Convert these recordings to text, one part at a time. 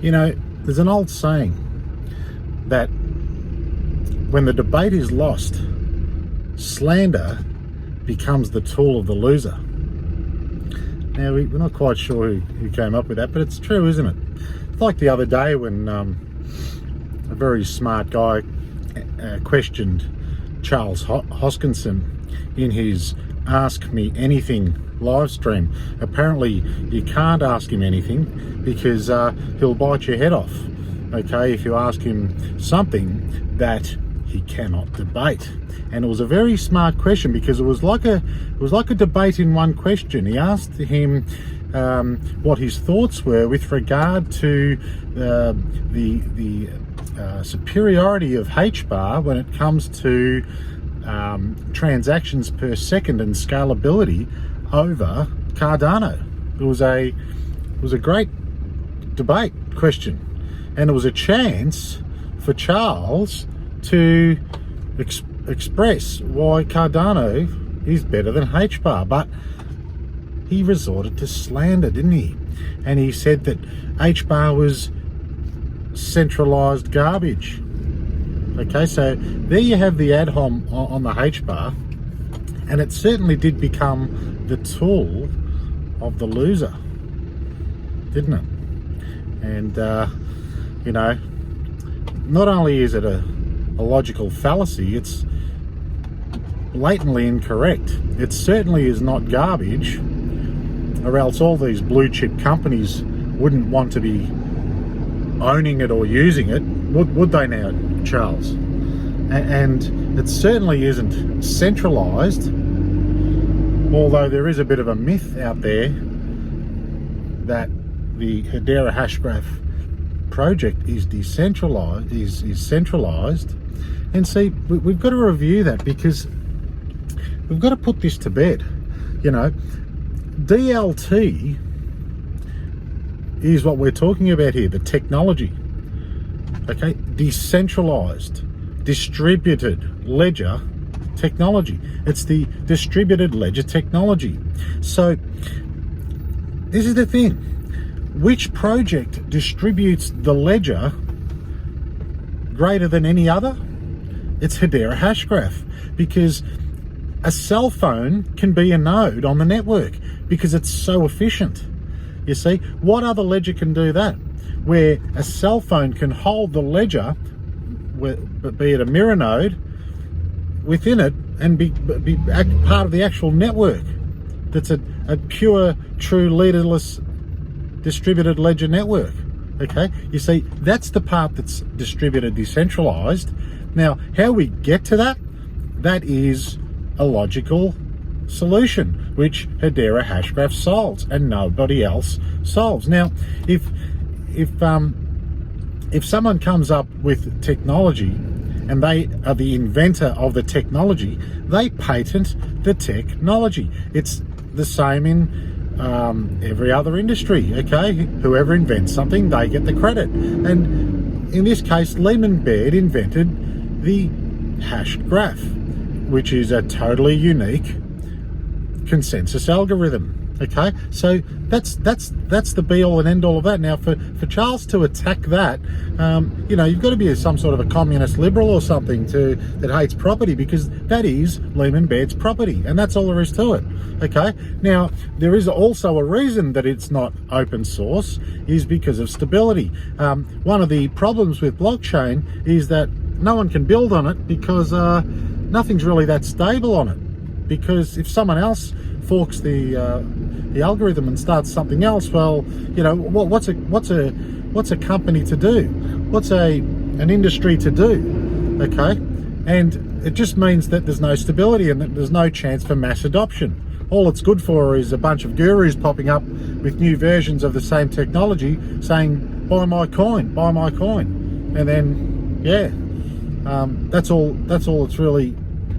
You know, there's an old saying that when the debate is lost, slander becomes the tool of the loser. Now, we're not quite sure who came up with that, but it's true, isn't it? It's like the other day when a very smart guy questioned Charles Hoskinson in his Ask Me Anything live stream. Apparently, you can't ask him anything because he'll bite your head off, okay, if you ask him something that he cannot debate. And it was a very smart question because it was like a debate in one question. He asked him what his thoughts were with regard to the superiority of H-bar when it comes to transactions per second and scalability over Cardano. It was a great debate question, and it was a chance for Charles to express why Cardano is better than H-bar, but he resorted to slander, didn't he? And he said that H-bar was centralized garbage. Okay, so there you have the ad hom on the H-bar, and it certainly did become the tool of the loser, didn't it? And you know, not only is it a logical fallacy, it's blatantly incorrect. It certainly is not garbage, or else all these blue chip companies wouldn't want to be owning it or using it, would they now, Charles? And it certainly isn't centralized, although there is a bit of a myth out there that the Hedera Hashgraph project is decentralized, is centralized. And see, we've got to review that because we've got to put this to bed. You know, DLT is what we're talking about here, the technology. Okay, decentralized, distributed ledger technology. It's the distributed ledger technology. So this is the thing. Which project distributes the ledger greater than any other? It's Hedera Hashgraph, because a cell phone can be a node on the network because it's so efficient. You see, what other ledger can do that? Where a cell phone can hold the ledger, be it a mirror node, within it and be part of the actual network. That's a pure, true, leaderless, distributed ledger network. Okay, you see, that's the part that's distributed, decentralized. Now, how we get to that, that is a logical solution, which Hedera Hashgraph solves and nobody else solves. Now, if someone comes up with technology and they are the inventor of the technology, they patent the technology. It's the same in every other industry, okay? Whoever invents something, they get the credit. And in this case, Lehman Baird invented the Hashgraph, which is a totally unique consensus algorithm. Okay, so that's the be all and end all of that. Now, for Charles to attack that, you know, you've got to be some sort of a communist liberal or something that hates property, because that is Lehman Baird's property, and that's all there is to it. Okay, now there is also a reason that it's not open source, is because of stability. One of the problems with blockchain is that no one can build on it because nothing's really that stable on it. Because if someone else forks the algorithm and starts something else, well, you know, what's a company to do? What's an industry to do? Okay, and it just means that there's no stability and that there's no chance for mass adoption. All it's good for is a bunch of gurus popping up with new versions of the same technology saying, buy my coin, and then yeah, that's all it's really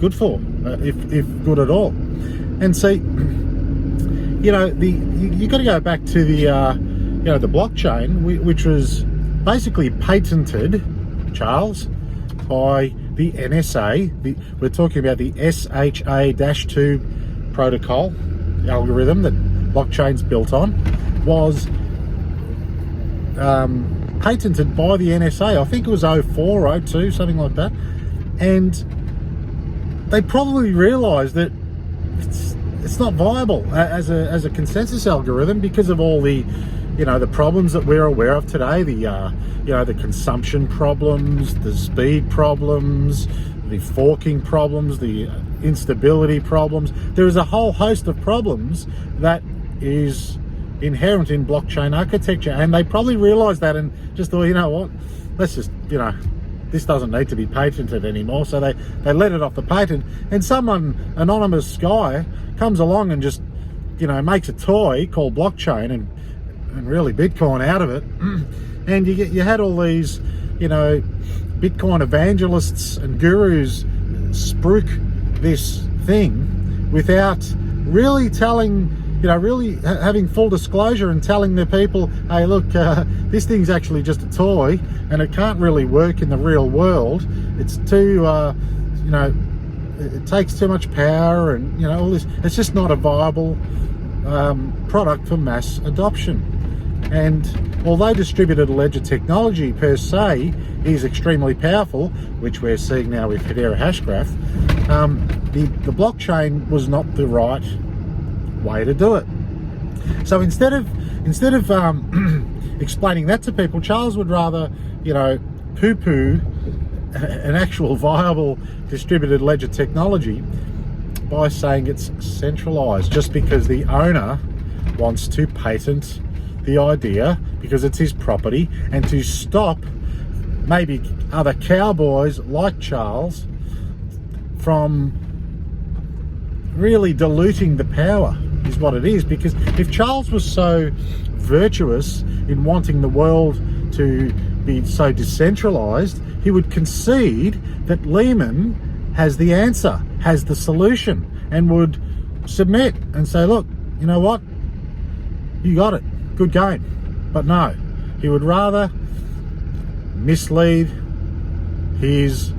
good for, if good at all. And see, you know, you got to go back to the you know, the blockchain, which was basically patented, Charles, by the NSA. We're talking about the SHA-2 protocol, the algorithm that blockchain's built on, was patented by the NSA. I think it was 04, 02, something like that. And they probably realised that it's not viable as a consensus algorithm because of all the, the problems that we're aware of today. The consumption problems, the speed problems, the forking problems, the instability problems. There is a whole host of problems that is inherent in blockchain architecture, and they probably realised that and just thought, you know what, let's just, this doesn't need to be patented anymore. So they let it off the patent, and someone, anonymous guy, comes along and just, makes a toy called blockchain and really Bitcoin out of it. And you had all these, Bitcoin evangelists and gurus spruik this thing without really telling, really having full disclosure and telling the people, hey, look, this thing's actually just a toy and it can't really work in the real world. It's too, it takes too much power and, all this. It's just not a viable product for mass adoption. And although distributed ledger technology per se is extremely powerful, which we're seeing now with Hedera Hashgraph, the blockchain was not the right way to do it. So instead of explaining that to people, Charles would rather, poo-poo an actual viable distributed ledger technology by saying it's centralised, just because the owner wants to patent the idea because it's his property, and to stop maybe other cowboys like Charles from really diluting the power, is what it is. Because if Charles was so virtuous in wanting the world to be so decentralized, he would concede that Lehman has the answer, has the solution, and would submit and say, look, you know what, you got it, good game. But no, he would rather mislead his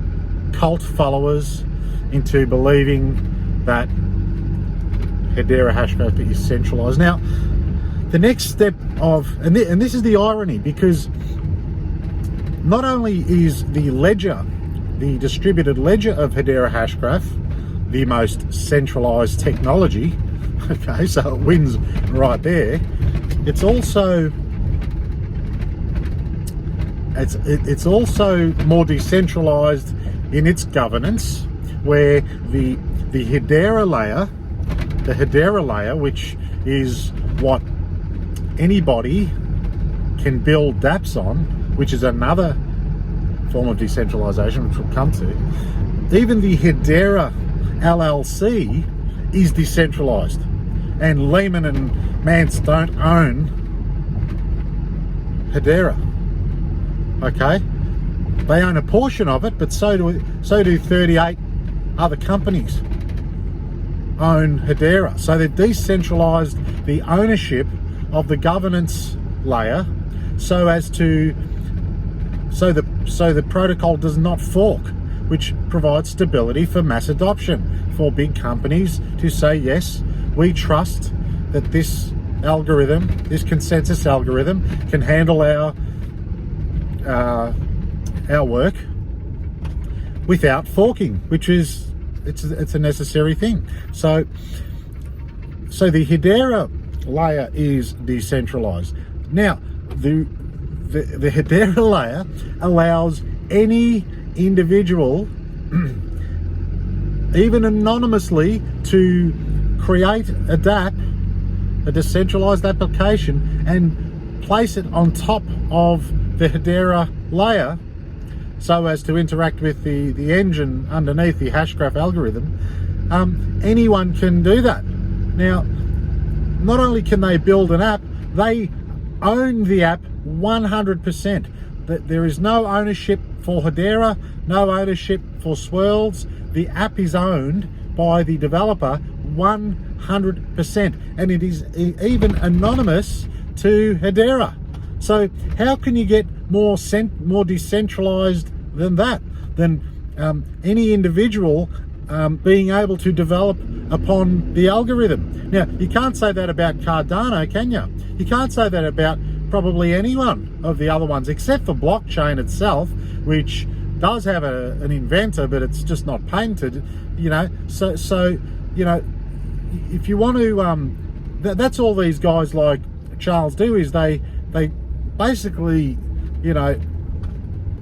cult followers into believing that Hedera Hashgraph is centralized. Now, the next step of, and this is the irony, because not only is the ledger, the distributed ledger of Hedera Hashgraph, the most centralized technology, okay, so it wins right there, it's also more decentralized in its governance, where the Hedera layer, which is what anybody can build dApps on, which is another form of decentralization, which we'll come to. Even the Hedera LLC is decentralized, and Lehman and Mance don't own Hedera. Okay, they own a portion of it, but so do 38 other companies own Hedera. So they've decentralized the ownership of the governance layer so the protocol does not fork, which provides stability for mass adoption for big companies to say, yes, we trust that this algorithm, this consensus algorithm, can handle our work without forking, which is it's a necessary thing. So the Hedera layer is decentralized. Now the Hedera layer allows any individual, even anonymously, to create a dApp, a decentralized application, and place it on top of the Hedera layer so as to interact with the engine underneath the Hashgraph algorithm. Anyone can do that. Now, not only can they build an app, they own the app 100%. There is no ownership for Hedera, no ownership for Swirls. The app is owned by the developer 100%, and it is even anonymous to Hedera. So how can you get more decentralized than that? Than any individual being able to develop upon the algorithm. Now, you can't say that about Cardano, can you? You can't say that about probably any one of the other ones, except for blockchain itself, which does have an inventor, but it's just not patented. So if you want to, that's all these guys like Charles do, is they basically, they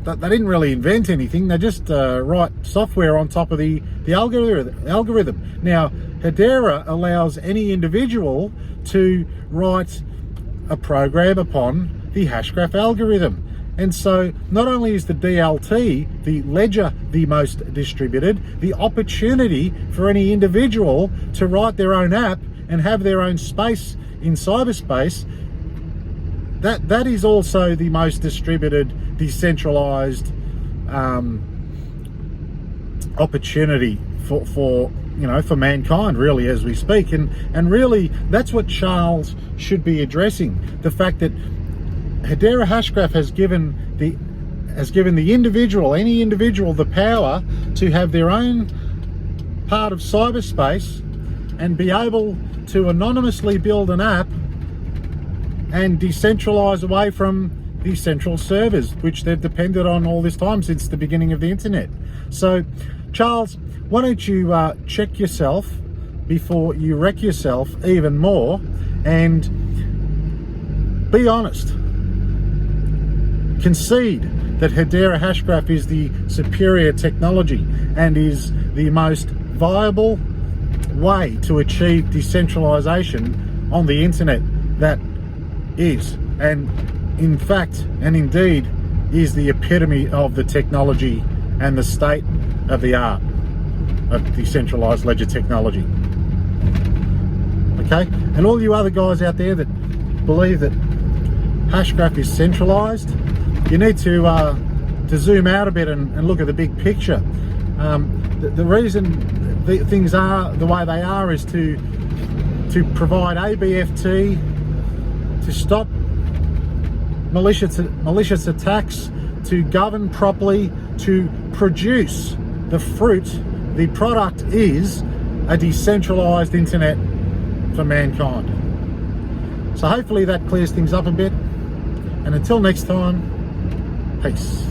didn't really invent anything. They just write software on top of the algorithm. Now, Hedera allows any individual to write a program upon the Hashgraph algorithm. And so not only is the DLT, the ledger, the most distributed, the opportunity for any individual to write their own app and have their own space in cyberspace, that is also the most distributed, decentralized opportunity for mankind, really, as we speak. And really, that's what Charles should be addressing. The fact that Hedera Hashgraph has given the individual, any individual, the power to have their own part of cyberspace and be able to anonymously build an app and decentralize away from the central servers, which they've depended on all this time since the beginning of the internet. So, Charles, why don't you check yourself before you wreck yourself even more, and be honest. Concede that Hedera Hashgraph is the superior technology and is the most viable way to achieve decentralization on the internet that is, and in fact and indeed is the epitome of the technology and the state of the art of decentralized ledger technology. Okay, and all you other guys out there that believe that Hashgraph is centralized, you need to zoom out a bit and look at the big picture. The reason things are the way they are is to provide ABFT, to stop malicious attacks, to govern properly, to produce the fruit. The product is a decentralized internet for mankind. So hopefully that clears things up a bit. And until next time, peace.